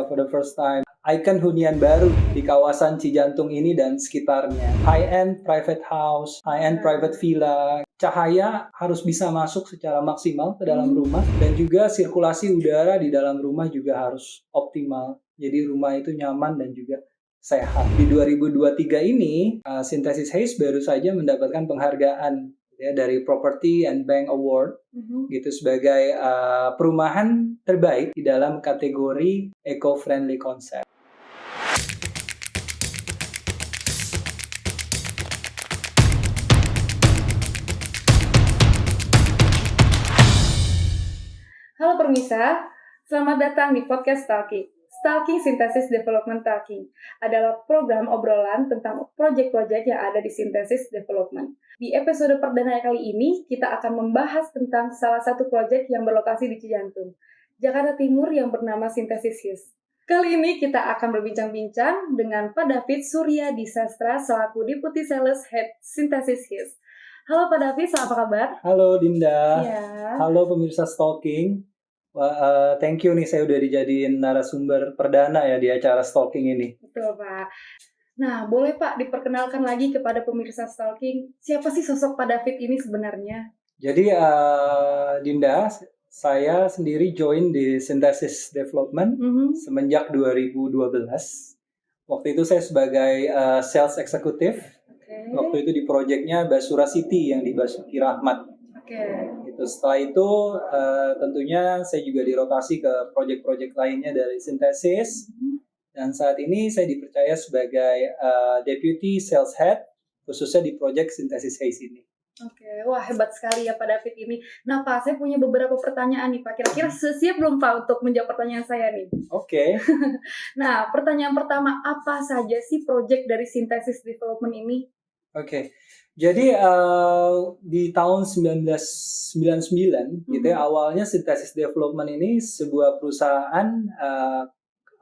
For the first time, ikon hunian baru di kawasan Cijantung ini dan sekitarnya. High-end private house, high-end private villa. Cahaya harus bisa masuk secara maksimal ke dalam rumah dan juga sirkulasi udara di dalam rumah juga harus optimal. Jadi rumah itu nyaman dan juga sehat. Di 2023 ini, Synthesis Haze baru saja mendapatkan penghargaan ya, dari Property and Bank Award gitu sebagai perumahan terbaik di dalam kategori eco-friendly concept. Halo permisa, selamat datang di podcast Stalking. Stalking Synthesis Development Talking adalah program obrolan tentang proyek-proyek yang ada di Synthesis Development. Di episode perdana kali ini, kita akan membahas tentang salah satu proyek yang berlokasi di Cijantung, Jakarta Timur yang bernama Synthesis Haze. Kali ini kita akan berbincang-bincang dengan Pak David Surya Disastra selaku Deputy Sales Head Synthesis Haze. Halo Pak David, apa kabar? Halo Dinda, Ya. Halo pemirsa Stalking. Thank you nih saya udah dijadiin narasumber perdana ya di acara Stalking ini. Betul Pak. Nah, boleh Pak diperkenalkan lagi kepada pemirsa Stalking, siapa sih sosok Pak David ini sebenarnya? Jadi Dinda, saya sendiri join di Synthesis Development semenjak 2012. Waktu itu saya sebagai sales eksekutif. Waktu itu di proyeknya Basura City yang di Basuki Rahmat. Gitu. Setelah itu tentunya saya juga dirotasi ke proyek-proyek lainnya dari Synthesis. Dan saat ini saya dipercaya sebagai Deputy Sales Head khususnya di proyek Synthesis Haze ini. Wah hebat sekali ya Pak David ini. Nah Pak, saya punya beberapa pertanyaan nih Pak. Kira-kira siap belum Pak untuk menjawab pertanyaan saya nih? Oke. Nah, pertanyaan pertama, apa saja sih proyek dari Synthesis Development ini? Oke. Jadi di tahun 1999 gitu ya, awalnya Synthesis Development ini sebuah perusahaan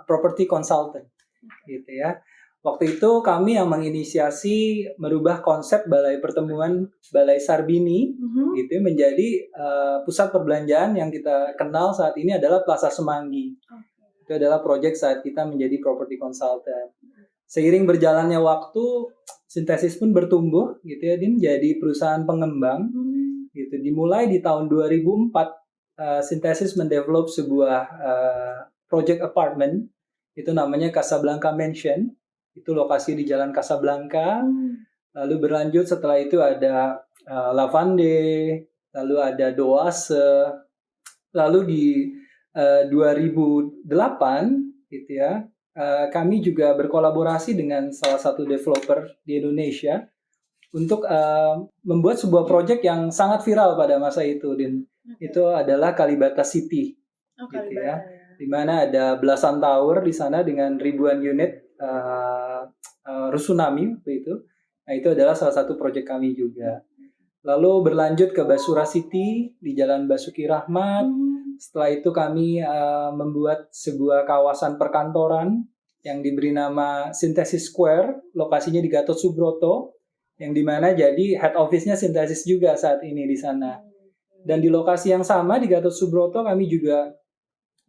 property consultant gitu ya. Waktu itu kami yang menginisiasi merubah konsep Balai Pertemuan Balai Sarbini gitu menjadi pusat perbelanjaan yang kita kenal saat ini adalah Plaza Semanggi. Itu adalah proyek saat kita menjadi property consultant. Seiring berjalannya waktu, Synthesis pun bertumbuh gitu ya, Din, jadi perusahaan pengembang gitu. Dimulai di tahun 2004, Synthesis mendevelop sebuah project apartment, itu namanya Casablanca Mansion. Itu lokasi di Jalan Casablanca. Lalu berlanjut setelah itu ada Lavande, lalu ada Doase. Lalu di 2008 gitu ya, kami juga berkolaborasi dengan salah satu developer di Indonesia untuk membuat sebuah proyek yang sangat viral pada masa itu, Din. Itu adalah Kalibata City, gitu ya, di mana ada belasan tower di sana dengan ribuan unit rusunami itu. Nah, itu adalah salah satu proyek kami juga. Lalu berlanjut ke Basura City di Jalan Basuki Rahmat. Setelah itu kami membuat sebuah kawasan perkantoran yang diberi nama Synthesis Square, lokasinya di Gatot Subroto, yang dimana jadi head office-nya Synthesis juga saat ini di sana. Dan di lokasi yang sama di Gatot Subroto kami juga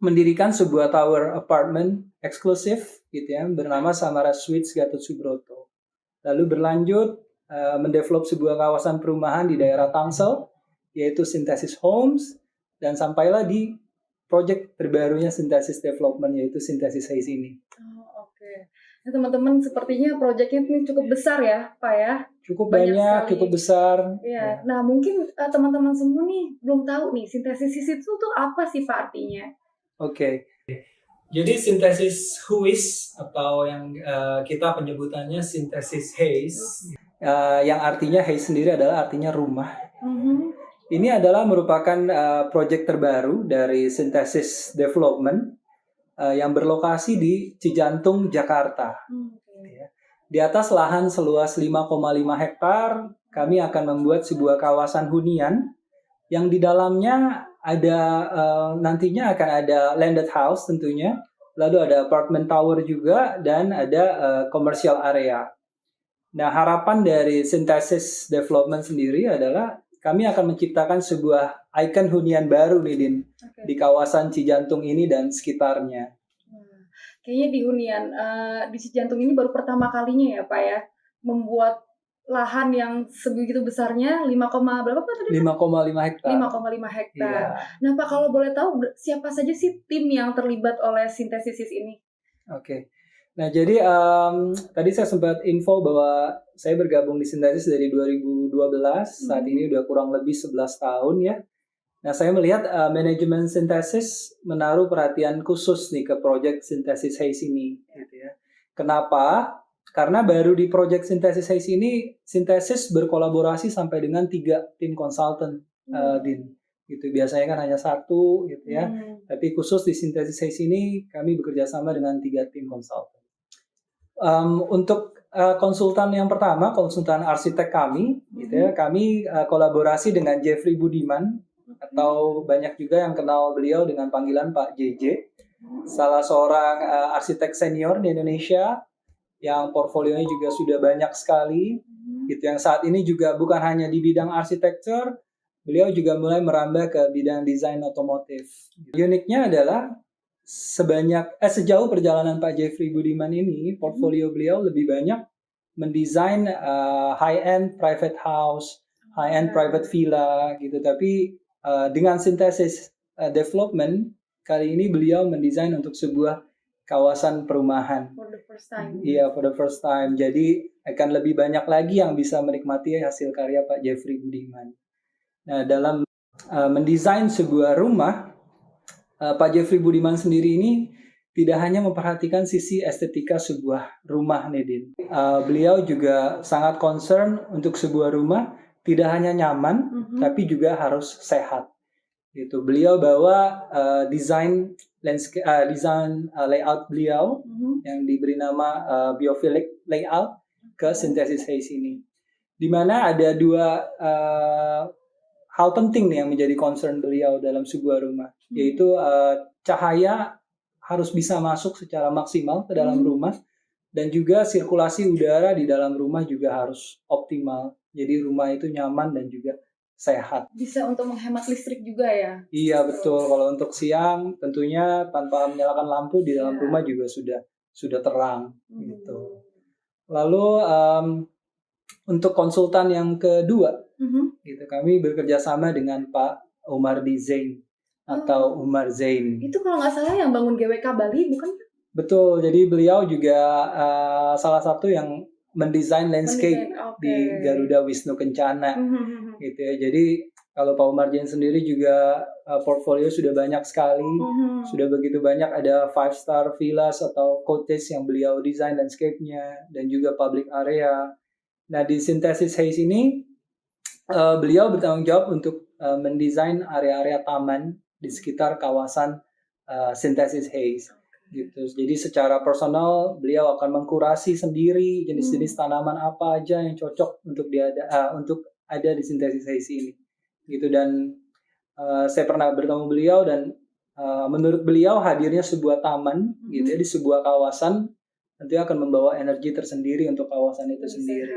mendirikan sebuah tower apartment eksklusif gitu ya, bernama Samara Suites Gatot Subroto. Lalu berlanjut mendevelop sebuah kawasan perumahan di daerah Tangsel, yaitu Synthesis Homes, dan sampailah di proyek terbarunya Synthesis Development, yaitu Synthesis Haze ini. Nah, teman-teman, sepertinya proyeknya ini cukup besar ya, Pak ya? Cukup banyak, cukup besar. Ya. Nah, mungkin teman-teman semua nih belum tahu nih, Synthesis Haze itu tuh apa sih Pak artinya? Oke. Jadi Synthesis Huis atau yang kita penyebutannya Synthesis Haze, yang artinya haze sendiri adalah artinya rumah. Ini adalah merupakan proyek terbaru dari Synthesis Development yang berlokasi di Cijantung, Jakarta. Di atas lahan seluas 5,5 hektar, kami akan membuat sebuah kawasan hunian yang di dalamnya ada nantinya akan ada landed house tentunya, lalu ada apartment tower juga, dan ada commercial area. Nah, harapan dari Synthesis Development sendiri adalah kami akan menciptakan sebuah ikon hunian baru nih, Din, di kawasan Cijantung ini dan sekitarnya. Kayaknya di hunian di Cijantung ini baru pertama kalinya ya Pak ya, membuat lahan yang sebegitu besarnya 5, berapa Pak tadi Pak? 5,5 hektar. 5,5 hektar. Iya. Nah Pak, kalau boleh tahu siapa saja sih tim yang terlibat oleh sintesis ini? Oke. Nah, jadi tadi saya sempat info bahwa saya bergabung di Sintesis dari 2012, saat ini udah kurang lebih 11 tahun ya. Nah, saya melihat manajemen Sintesis menaruh perhatian khusus nih ke project Synthesis Haze ini, gitu ya. Kenapa? Karena baru di project Synthesis Haze ini, Sintesis berkolaborasi sampai dengan 3 tim konsultan, Din. Gitu. Biasanya kan hanya 1, gitu ya. Tapi khusus di Synthesis Haze ini, kami bekerja sama dengan 3 tim konsultan. Untuk konsultan yang pertama, konsultan arsitek kami, gitu ya, kami kolaborasi dengan Jeffrey Budiman, atau banyak juga yang kenal beliau dengan panggilan Pak JJ, salah seorang arsitek senior di Indonesia yang portfolionya juga sudah banyak sekali, gitu, yang saat ini juga bukan hanya di bidang arsitektur, beliau juga mulai merambah ke bidang desain otomotif. Uniknya adalah sejauh perjalanan Pak Jeffrey Budiman ini, portfolio beliau lebih banyak mendesain high-end private house, high-end private villa gitu. Tapi dengan Synthesis development, kali ini beliau mendesain untuk sebuah kawasan perumahan. For the first time. Iya, for the first time. Jadi akan lebih banyak lagi yang bisa menikmati hasil karya Pak Jeffrey Budiman. Nah, dalam mendesain sebuah rumah, Pak Jeffrey Budiman sendiri ini tidak hanya memperhatikan sisi estetika sebuah rumah, Nedin. Beliau juga sangat concern untuk sebuah rumah tidak hanya nyaman, tapi juga harus sehat. Gitu. Beliau bawa desain layout beliau yang diberi nama biophilic layout ke Synthesis Haze ini. Di mana ada 2 hal penting nih yang menjadi concern beliau dalam sebuah rumah, yaitu cahaya harus bisa masuk secara maksimal ke dalam rumah, dan juga sirkulasi udara di dalam rumah juga harus optimal. Jadi rumah itu nyaman dan juga sehat. Bisa untuk menghemat listrik juga ya? Iya, betul. Kalau untuk siang tentunya tanpa menyalakan lampu di dalam rumah juga sudah terang gitu. Lalu untuk konsultan yang kedua, gitu, kami bekerja sama dengan Pak Umardi Zain atau Umar Zain. Itu kalau nggak salah yang bangun GWK Bali, bukan? Betul, jadi beliau juga salah satu yang mendesain landscape di Garuda Wisnu Kencana, gitu ya. Jadi kalau Pak Umar Zain sendiri juga portfolio sudah banyak sekali, sudah begitu banyak, ada 5-star villas atau cottage yang beliau desain landscape-nya, dan juga public area. Nah, di Synthesis Haze ini beliau bertanggung jawab untuk mendesain area-area taman di sekitar kawasan Synthesis Haze. Gitu. Jadi secara personal beliau akan mengkurasi sendiri jenis-jenis tanaman apa aja yang cocok untuk ada di Synthesis Haze ini. Gitu. Dan saya pernah bertemu beliau, dan menurut beliau hadirnya sebuah taman gitu ya, di sebuah kawasan tentu akan membawa energi tersendiri untuk kawasan itu sendiri.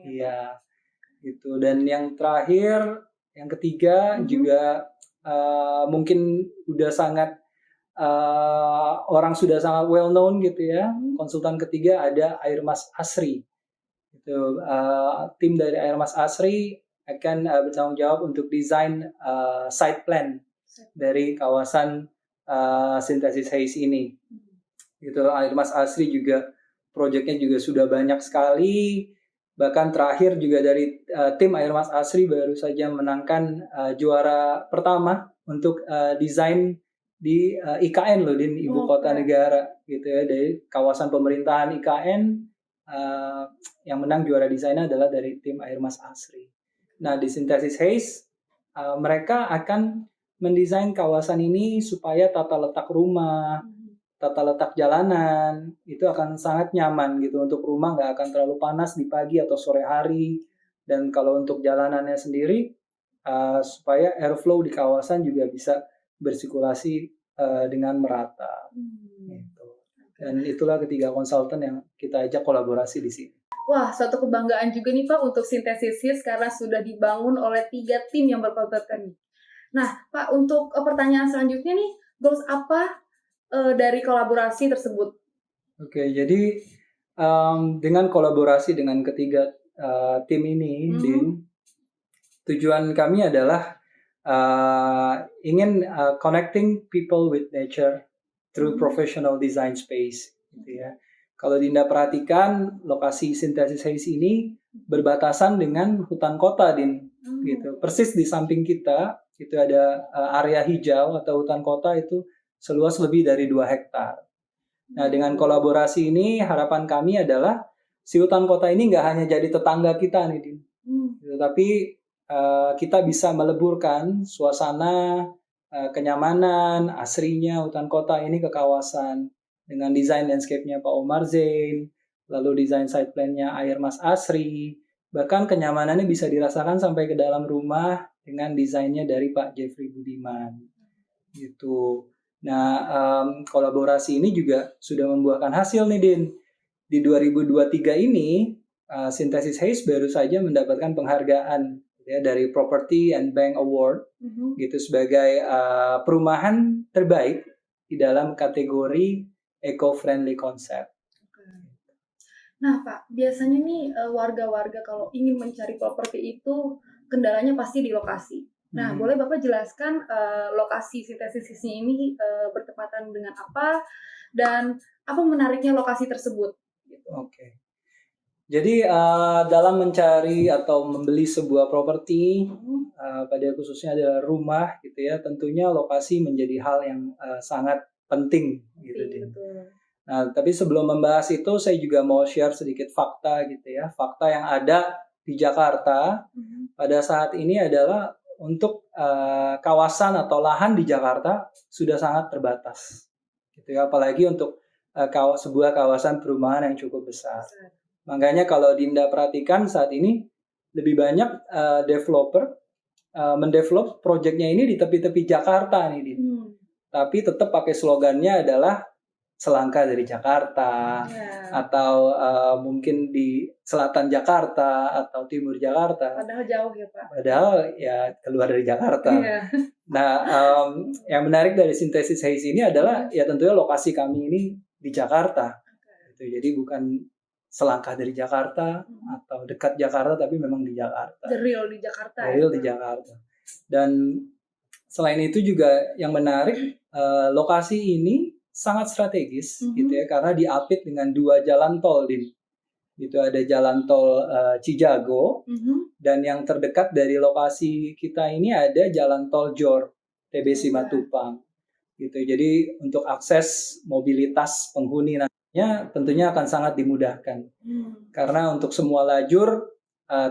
Iya, gitu. Dan yang terakhir, yang ketiga juga mungkin udah sangat orang sudah sangat well known gitu ya. Konsultan ketiga ada Airmas Asri. Gitu. Tim dari Airmas Asri akan bertanggung jawab untuk desain site plan dari kawasan Synthesis Haze ini. Gitu. Airmas Asri juga proyeknya juga sudah banyak sekali. Bahkan terakhir juga dari tim Airmas Asri baru saja menangkan juara pertama untuk desain di IKN loh, di ibu kota negara gitu ya, dari kawasan pemerintahan IKN. Yang menang juara desainnya adalah dari tim Airmas Asri. Nah, di Synthesis Haze mereka akan mendesain kawasan ini supaya tata letak rumah, tata letak jalanan itu akan sangat nyaman gitu. Untuk rumah nggak akan terlalu panas di pagi atau sore hari, dan kalau untuk jalanannya sendiri supaya airflow di kawasan juga bisa bersirkulasi dengan merata. Gitu. Dan itulah ketiga konsultan yang kita ajak kolaborasi di sini. Wah, suatu kebanggaan juga nih Pak untuk Synthesis Haze karena sudah dibangun oleh 3 tim yang berkompeten. Nah, Pak, untuk pertanyaan selanjutnya nih, goals apa dari kolaborasi tersebut? Oke, jadi dengan kolaborasi dengan ketiga tim ini, Din, tujuan kami adalah ingin connecting people with nature through professional design space, gitu ya. Kalau Dinda perhatikan, lokasi Synthesis Haze ini berbatasan dengan hutan kota, Din, gitu. Persis di samping kita itu ada area hijau atau hutan kota itu seluas lebih dari 2 hektar. Nah, dengan kolaborasi ini harapan kami adalah si hutan kota ini nggak hanya jadi tetangga kita nih, Din. Tapi kita bisa meleburkan suasana kenyamanan asrinya hutan kota ini ke kawasan dengan desain landscape-nya Pak Omar Zain, lalu desain site plan-nya Air Mas Asri, bahkan kenyamanannya bisa dirasakan sampai ke dalam rumah dengan desainnya dari Pak Jeffrey Budiman. Gitu. Nah, kolaborasi ini juga sudah membuahkan hasil nih, Din. Di 2023 ini, Synthesis Haze baru saja mendapatkan penghargaan ya dari Property and Bank Award gitu sebagai perumahan terbaik di dalam kategori eco-friendly concept. Nah, Pak, biasanya nih warga-warga kalau ingin mencari properti itu kendalanya pasti di lokasi. Nah, boleh Bapak jelaskan lokasi sintesisnya ini bertepatan dengan apa dan apa menariknya lokasi tersebut? Gitu. Oke. Jadi dalam mencari atau membeli sebuah properti, pada khususnya adalah rumah, gitu ya, tentunya lokasi menjadi hal yang sangat penting, gitu, Din. Nah, tapi sebelum membahas itu, saya juga mau share sedikit fakta, gitu ya. Fakta yang ada di Jakarta pada saat ini adalah untuk kawasan atau lahan di Jakarta sudah sangat terbatas, gitu ya. Apalagi untuk sebuah kawasan perumahan yang cukup besar. Makanya kalau Dinda perhatikan saat ini lebih banyak developer mendevelop proyeknya ini di tepi-tepi Jakarta nih, Din. Tapi tetap pakai slogannya adalah selangkah dari Jakarta, atau mungkin di selatan Jakarta atau timur Jakarta. Padahal jauh ya, Pak. Padahal ya keluar dari Jakarta. Nah, yang menarik dari Synthesis Haze ini adalah ya tentunya lokasi kami ini di Jakarta. Gitu. Jadi bukan selangkah dari Jakarta atau dekat Jakarta, tapi memang di Jakarta. The real di Jakarta. The real di Jakarta. Dan selain itu juga yang menarik, lokasi ini sangat strategis, gitu ya, karena diapit dengan 2 jalan tol, Din. Itu ada jalan tol Cijago, dan yang terdekat dari lokasi kita ini ada jalan tol JOR, TB Simatupang. Gitu. Jadi untuk akses mobilitas penghuni nantinya tentunya akan sangat dimudahkan. Karena untuk semua lajur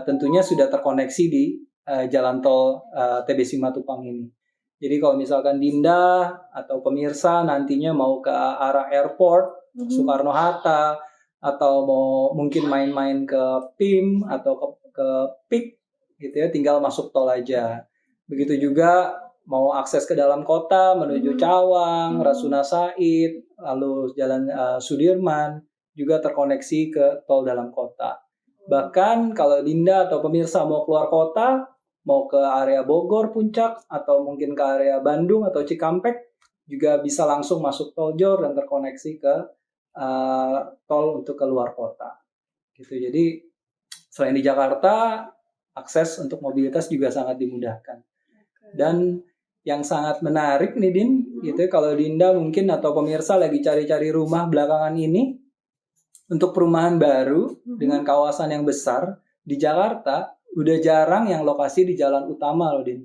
tentunya sudah terkoneksi di jalan tol TB Simatupang ini. Jadi kalau misalkan Dinda atau pemirsa nantinya mau ke arah airport, Soekarno-Hatta, atau mau mungkin main-main ke PIM atau ke PIK, gitu ya, tinggal masuk tol aja. Begitu juga mau akses ke dalam kota menuju Cawang, Rasuna Said, lalu jalan Sudirman, juga terkoneksi ke tol dalam kota. Bahkan kalau Dinda atau pemirsa mau keluar kota, mau ke area Bogor, Puncak, atau mungkin ke area Bandung atau Cikampek, juga bisa langsung masuk tol JOR dan terkoneksi ke tol untuk keluar kota. Gitu. Jadi selain di Jakarta, akses untuk mobilitas juga sangat dimudahkan. Dan yang sangat menarik nih, Din, gitu, kalau Dinda mungkin atau pemirsa lagi cari-cari rumah belakangan ini, untuk perumahan baru dengan kawasan yang besar di Jakarta, udah jarang yang lokasi di jalan utama loh, Din.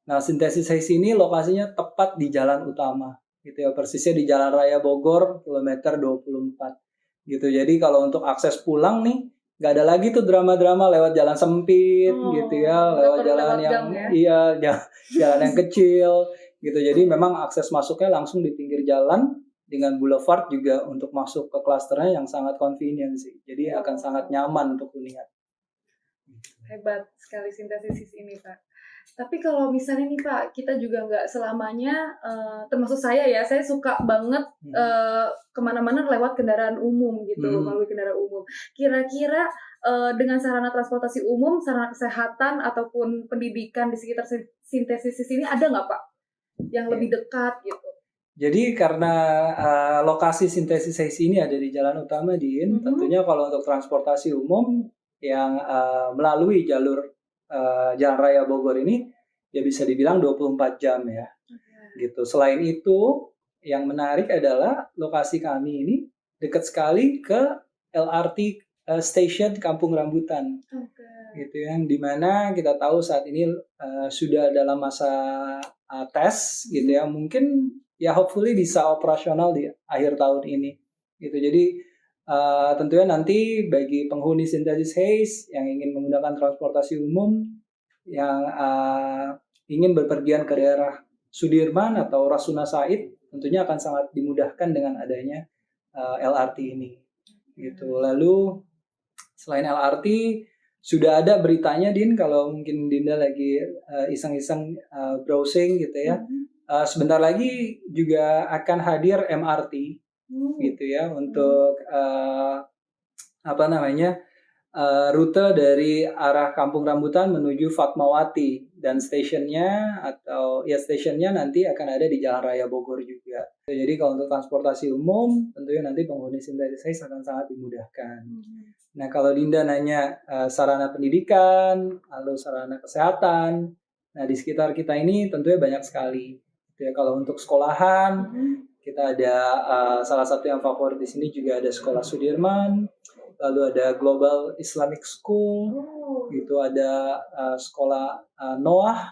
Nah, Synthesis Haze ini lokasinya tepat di jalan utama, gitu ya, persisnya di Jalan Raya Bogor, kilometer 24. Gitu. Jadi kalau untuk akses pulang nih, nggak ada lagi tuh drama-drama lewat jalan sempit, gitu ya, lewat jalan yang jalan yang kecil, gitu. Jadi memang akses masuknya langsung di pinggir jalan dengan boulevard juga untuk masuk ke klasternya yang sangat convenient sih. Jadi akan sangat nyaman untuk hunian. Hebat sekali sintesis ini, Pak. Tapi kalau misalnya nih Pak, kita juga nggak selamanya, termasuk saya ya, saya suka banget kemana-mana lewat kendaraan umum gitu, melalui kendaraan umum. Kira-kira dengan sarana transportasi umum, sarana kesehatan ataupun pendidikan di sekitar sintesis ini ada nggak Pak? Yang lebih dekat gitu? Jadi karena lokasi sintesis haze ini ada di jalan utama, Din, tentunya kalau untuk transportasi umum yang melalui jalur Jalan Raya Bogor ini ya bisa dibilang 24 jam ya. Gitu. Selain itu, yang menarik adalah lokasi kami ini dekat sekali ke LRT station Kampung Rambutan. Gitu ya, dimana kita tahu saat ini sudah dalam masa tes gitu ya, mungkin ya hopefully bisa operasional di akhir tahun ini gitu. Jadi tentunya nanti bagi penghuni sintesis haze yang ingin menggunakan transportasi umum yang ingin berpergian ke daerah Sudirman atau Rasuna Said tentunya akan sangat dimudahkan dengan adanya LRT ini gitu. Lalu selain LRT sudah ada beritanya, Din, kalau mungkin Dinda lagi iseng-iseng browsing gitu ya. Sebentar lagi juga akan hadir MRT gitu ya untuk rute dari arah Kampung Rambutan menuju Fatmawati, dan stasiunnya nanti akan ada di Jalan Raya Bogor juga. Jadi kalau untuk transportasi umum tentunya nanti penghuni sintesis haze akan sangat dimudahkan. Nah, kalau Dinda nanya sarana pendidikan, lalu sarana kesehatan, nah di sekitar kita ini tentunya banyak sekali. Ya, kalau untuk sekolahan, kita ada salah satu yang favorit di sini juga ada Sekolah Sudirman, lalu ada Global Islamic School, gitu, ada sekolah Noah,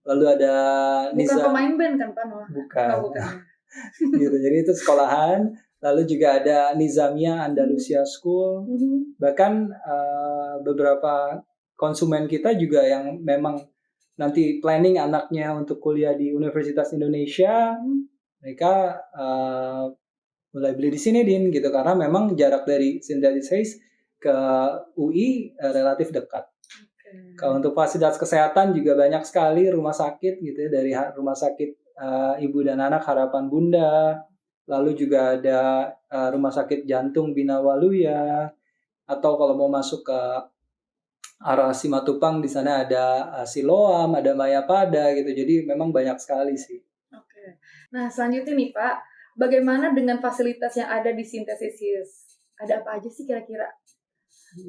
lalu ada Bukan pemain band kan Pak Noah? Bukan. Gitu, jadi itu sekolahan. Lalu juga ada Nizamiyah Andalusia School. Bahkan beberapa konsumen kita juga yang memang nanti planning anaknya untuk kuliah di Universitas Indonesia, mereka mulai beli di sini, Din, gitu, karena memang jarak dari sintesis haze ke UI relatif dekat. Kalau untuk fasilitas kesehatan juga banyak sekali rumah sakit gitu ya, dari rumah sakit Ibu dan Anak Harapan Bunda, lalu juga ada rumah sakit jantung Bina Waluya, atau kalau mau masuk ke arah Simatupang di sana ada Siloam, ada Mayapada gitu. Jadi memang banyak sekali sih. Oke. Nah, selanjutnya nih Pak, bagaimana dengan fasilitas yang ada di sintesis haze? Ada apa aja sih kira-kira?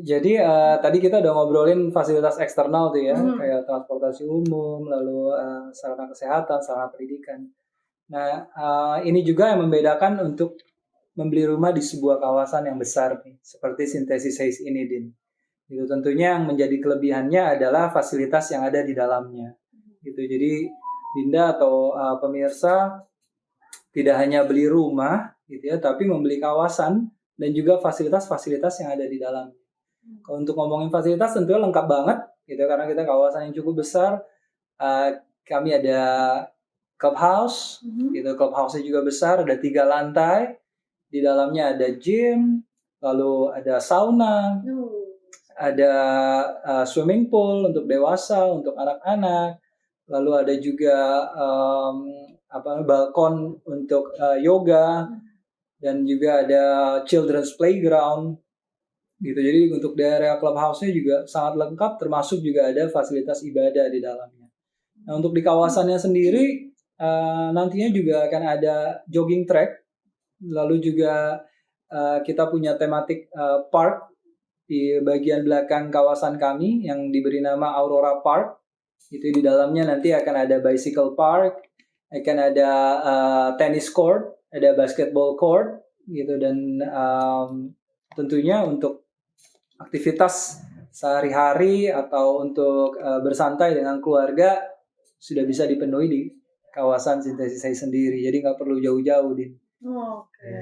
Jadi tadi kita udah ngobrolin fasilitas eksternal tuh ya, kayak transportasi umum, lalu sarana kesehatan, sarana pendidikan. Nah, ini juga yang membedakan untuk membeli rumah di sebuah kawasan yang besar nih, seperti sintesis haze ini, Din. Itu tentunya yang menjadi kelebihannya adalah fasilitas yang ada di dalamnya. Gitu. Jadi Dinda atau pemirsa tidak hanya beli rumah gitu ya, tapi membeli kawasan dan juga fasilitas-fasilitas yang ada di dalamnya. Kalau untuk ngomongin fasilitas tentunya lengkap banget gitu, karena kita kawasan yang cukup besar. Kami ada clubhouse, gitu. Clubhouse-nya juga besar, ada 3 lantai. Di dalamnya ada gym, lalu ada sauna, ada swimming pool untuk dewasa, untuk anak-anak, lalu ada juga balkon untuk yoga, dan juga ada children's playground. Gitu. Jadi untuk daerah clubhouse-nya juga sangat lengkap, termasuk juga ada fasilitas ibadah di dalamnya. Nah, untuk di kawasannya sendiri nantinya juga akan ada jogging track, lalu juga kita punya tematik park di bagian belakang kawasan kami yang diberi nama Aurora Park. Itu di dalamnya nanti akan ada bicycle park, akan ada tennis court, ada basketball court, gitu, dan tentunya untuk aktivitas sehari-hari atau untuk bersantai dengan keluarga sudah bisa dipenuhi di kawasan sintesis haze sendiri. Jadi nggak perlu jauh-jauh, Din. Oke.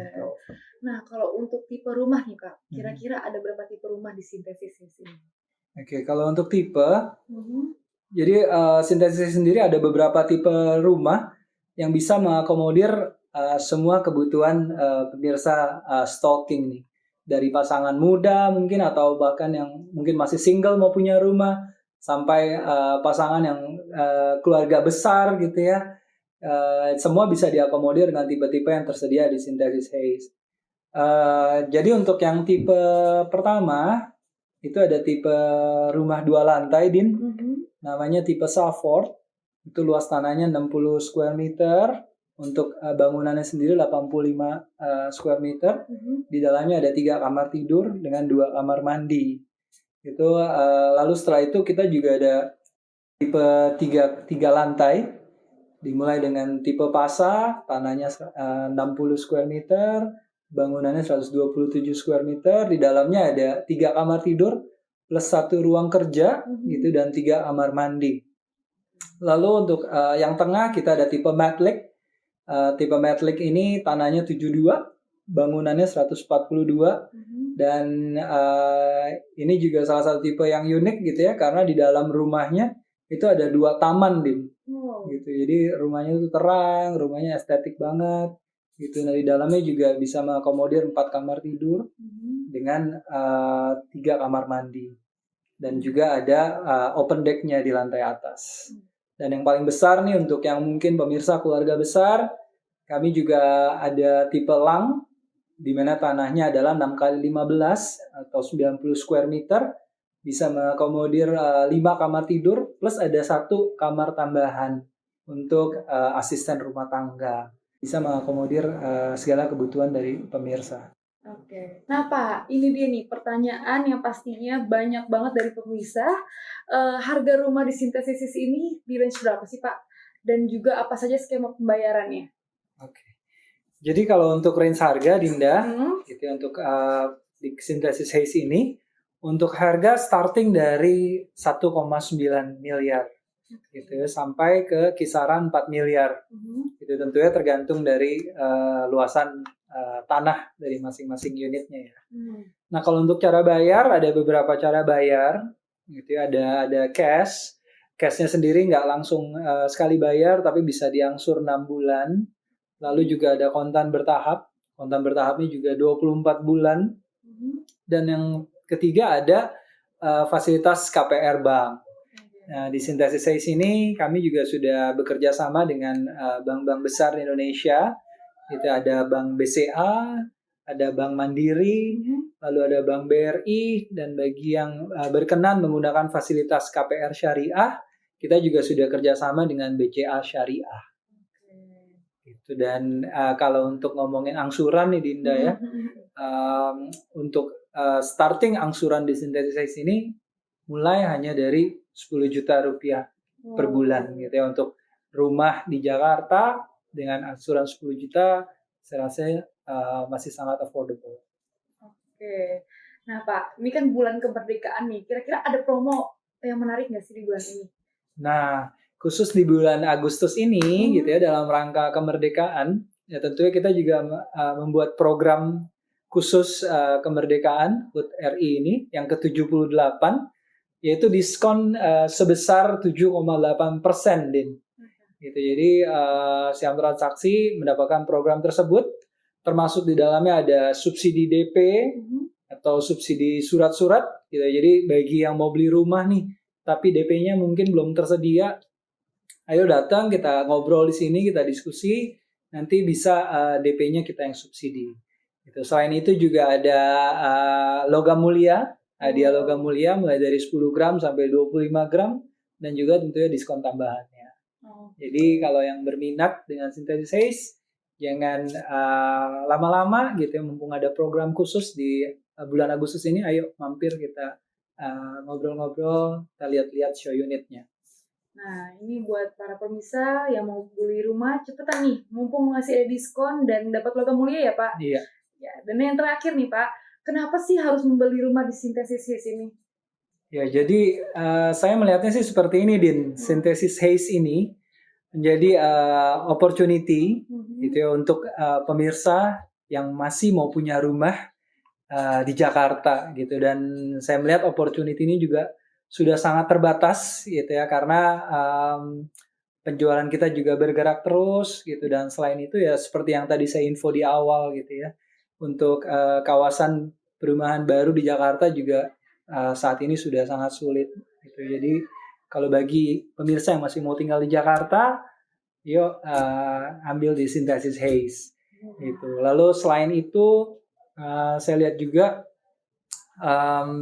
Nah, kalau untuk tipe rumah nih Pak, kira-kira ada berapa tipe rumah di sintesis haze ini? Oke, kalau untuk tipe, jadi sintesis sendiri ada beberapa tipe rumah yang bisa mengakomodir semua kebutuhan pemirsa stalking nih. Dari pasangan muda mungkin, atau bahkan yang mungkin masih single mau punya rumah, sampai pasangan yang keluarga besar gitu ya. Semua bisa diakomodir dengan tipe-tipe yang tersedia di sintesis haze. Jadi untuk yang tipe pertama itu ada tipe rumah 2 lantai, Din. Namanya tipe Salford. Itu luas tanahnya 60 square meter. Untuk bangunannya sendiri 85 square meter. Di dalamnya ada 3 kamar tidur dengan 2 kamar mandi. Itu lalu setelah itu kita juga ada tipe 3 lantai. Dimulai dengan tipe Pasa, tanahnya 60 square meter, bangunannya 127 square meter. Di dalamnya ada 3 kamar tidur plus 1 ruang kerja gitu dan 3 kamar mandi. Lalu untuk yang tengah kita ada tipe Matlake. Tipe Matlake ini tanahnya 72, bangunannya 142 dan ini juga salah satu tipe yang unik gitu ya, karena di dalam rumahnya itu ada 2 taman, Din. Gitu. Jadi rumahnya itu terang, rumahnya estetik banget gitu. Nah, di dalamnya juga bisa mengakomodir 4 kamar tidur dengan 3 kamar mandi. Dan juga ada open deck-nya di lantai atas. Dan yang paling besar nih untuk yang mungkin pemirsa keluarga besar, kami juga ada tipe Lang, di mana tanahnya adalah 6x15 atau 90 square meter, bisa mengakomodir 5 kamar tidur, plus ada 1 kamar tambahan untuk asisten rumah tangga. Bisa mengakomodir segala kebutuhan dari pemirsa. Oke. Nah Pak, ini dia nih pertanyaan yang pastinya banyak banget dari pemirsa. Harga rumah di Sintesis ini di range berapa sih Pak? Dan juga apa saja skema pembayarannya? Oke. Jadi kalau untuk range harga, Dinda, gitu ya, untuk di Sintesis Haze ini, untuk harga starting dari 1,9 miliar. Gitu ya, sampai ke kisaran 4 miliar. Itu tentunya tergantung dari luasan tanah dari masing-masing unitnya ya. Nah, kalau untuk cara bayar ada beberapa cara bayar, gitu ya. Ada cash. Cashnya sendiri nggak langsung sekali bayar, tapi bisa diangsur 6 bulan. Lalu juga ada kontan bertahap. Kontan bertahapnya juga 24 bulan. Dan yang ketiga ada fasilitas KPR Bank. Nah, di Sintesis Haze ini kami juga sudah bekerja sama dengan bank-bank besar di Indonesia. Itu ada Bank BCA, ada Bank Mandiri, lalu ada Bank BRI, dan bagi yang berkenan menggunakan fasilitas KPR Syariah, kita juga sudah kerjasama dengan BCA Syariah. Gitu. Dan kalau untuk ngomongin angsuran nih Dinda ya, untuk starting angsuran di Sintesis Haze ini mulai hanya dari 10 juta rupiah per bulan gitu ya, untuk rumah di Jakarta dengan angsuran 10 juta saya rasa masih sangat affordable. Oke. Nah Pak, ini kan bulan kemerdekaan nih. Kira-kira ada promo yang menarik nggak sih di bulan ini? Nah, khusus di bulan Agustus ini gitu ya, dalam rangka kemerdekaan, ya tentunya kita juga membuat program khusus kemerdekaan HUT RI ini yang ke-78, yaitu diskon sebesar 7,8%, Din. Gitu. Jadi siap transaksi mendapatkan program tersebut, termasuk di dalamnya ada subsidi DP atau subsidi surat-surat. Gitu. Jadi bagi yang mau beli rumah nih, tapi DP-nya mungkin belum tersedia, ayo datang kita ngobrol di sini, kita diskusi, nanti bisa DP-nya kita yang subsidi. Gitu. Selain itu juga ada logam mulia. Hadiah logam mulia mulai dari 10 gram sampai 25 gram dan juga tentunya diskon tambahannya. Jadi kalau yang berminat dengan Sintesis Haze, jangan lama-lama gitu ya, mumpung ada program khusus di bulan Agustus ini, ayo mampir kita ngobrol-ngobrol, kita lihat-lihat show unitnya. Nah, ini buat para pemirsa yang mau beli rumah, cepetan nih, mumpung masih ada diskon dan dapat logam mulia ya Pak? Iya. Ya, dan yang terakhir nih Pak, kenapa sih harus membeli rumah di Sintesis Haze ini? Ya, jadi saya melihatnya sih seperti ini, Din. Sintesis Haze ini menjadi opportunity gitu ya, untuk pemirsa yang masih mau punya rumah di Jakarta gitu. Dan saya melihat opportunity ini juga sudah sangat terbatas gitu ya, karena penjualan kita juga bergerak terus gitu. Dan selain itu ya seperti yang tadi saya info di awal gitu ya, untuk kawasan perumahan baru di Jakarta juga saat ini sudah sangat sulit gitu. Jadi kalau bagi pemirsa yang masih mau tinggal di Jakarta, yuk ambil di Sintesis Haze gitu. Lalu selain itu saya lihat juga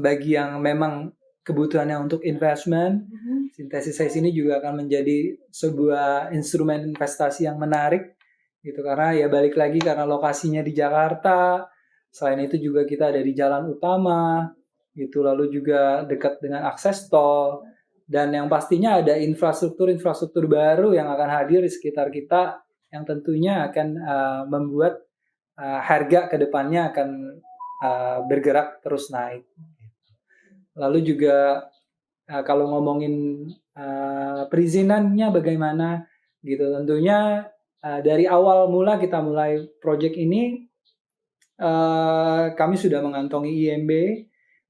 bagi yang memang kebutuhannya untuk investment, Sintesis Haze ini juga akan menjadi sebuah instrumen investasi yang menarik gitu. Karena ya balik lagi karena lokasinya di Jakarta, selain itu juga kita ada di jalan utama gitu, lalu juga dekat dengan akses tol, dan yang pastinya ada infrastruktur baru yang akan hadir di sekitar kita yang tentunya akan membuat harga ke depannya akan bergerak terus naik. Lalu juga kalau ngomongin perizinannya bagaimana gitu, tentunya dari awal mula kita mulai project ini kami sudah mengantongi IMB.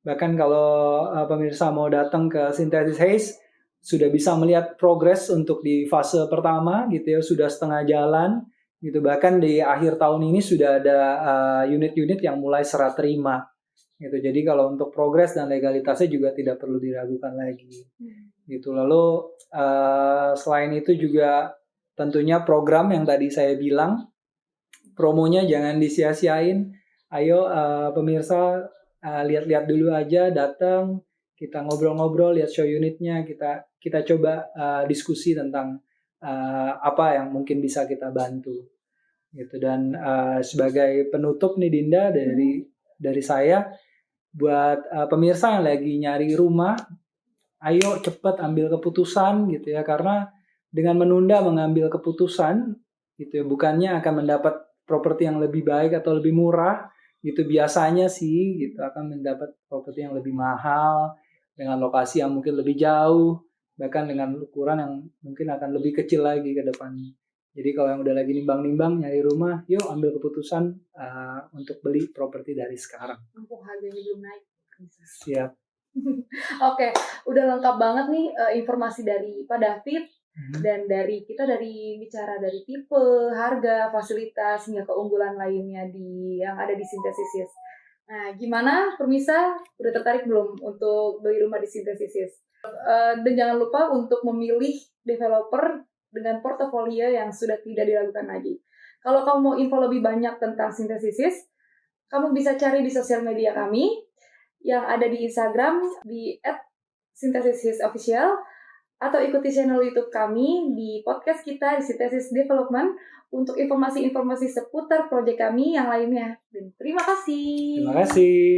Bahkan kalau pemirsa mau datang ke Synthesis Haze sudah bisa melihat progres untuk di fase pertama gitu ya, sudah setengah jalan gitu. Bahkan di akhir tahun ini sudah ada unit-unit yang mulai serah terima gitu. Jadi kalau untuk progres dan legalitasnya juga tidak perlu diragukan lagi gitu. Lalu selain itu juga tentunya program yang tadi saya bilang, promonya jangan disia-siain. Ayo pemirsa lihat-lihat dulu aja, datang, kita ngobrol-ngobrol, lihat show unitnya, kita coba diskusi tentang apa yang mungkin bisa kita bantu gitu. Dan sebagai penutup nih Dinda dari saya, buat pemirsa yang lagi nyari rumah, ayo cepat ambil keputusan gitu ya, karena dengan menunda mengambil keputusan gitu ya, bukannya akan mendapat properti yang lebih baik atau lebih murah gitu, biasanya sih gitu akan mendapat properti yang lebih mahal dengan lokasi yang mungkin lebih jauh, bahkan dengan ukuran yang mungkin akan lebih kecil lagi ke depannya. Jadi kalau yang udah lagi nimbang-nimbang nyari rumah, yuk ambil keputusan untuk beli properti dari sekarang. Mumpung harganya belum naik. Siap. Oke, udah lengkap banget nih informasi dari Pak David. Dan dari bicara dari tipe, harga, fasilitas, hingga keunggulan lainnya yang ada di Synthesis. Nah, gimana permisa? Udah tertarik belum untuk beli rumah di Synthesis? Dan jangan lupa untuk memilih developer dengan portofolio yang sudah tidak diragukan lagi. Kalau kamu mau info lebih banyak tentang Synthesis, kamu bisa cari di sosial media kami yang ada di Instagram di @synthesisofficial, atau ikuti channel YouTube kami di podcast kita di Synthesis Development untuk informasi-informasi seputar proyek kami yang lainnya. Dan terima kasih. Terima kasih.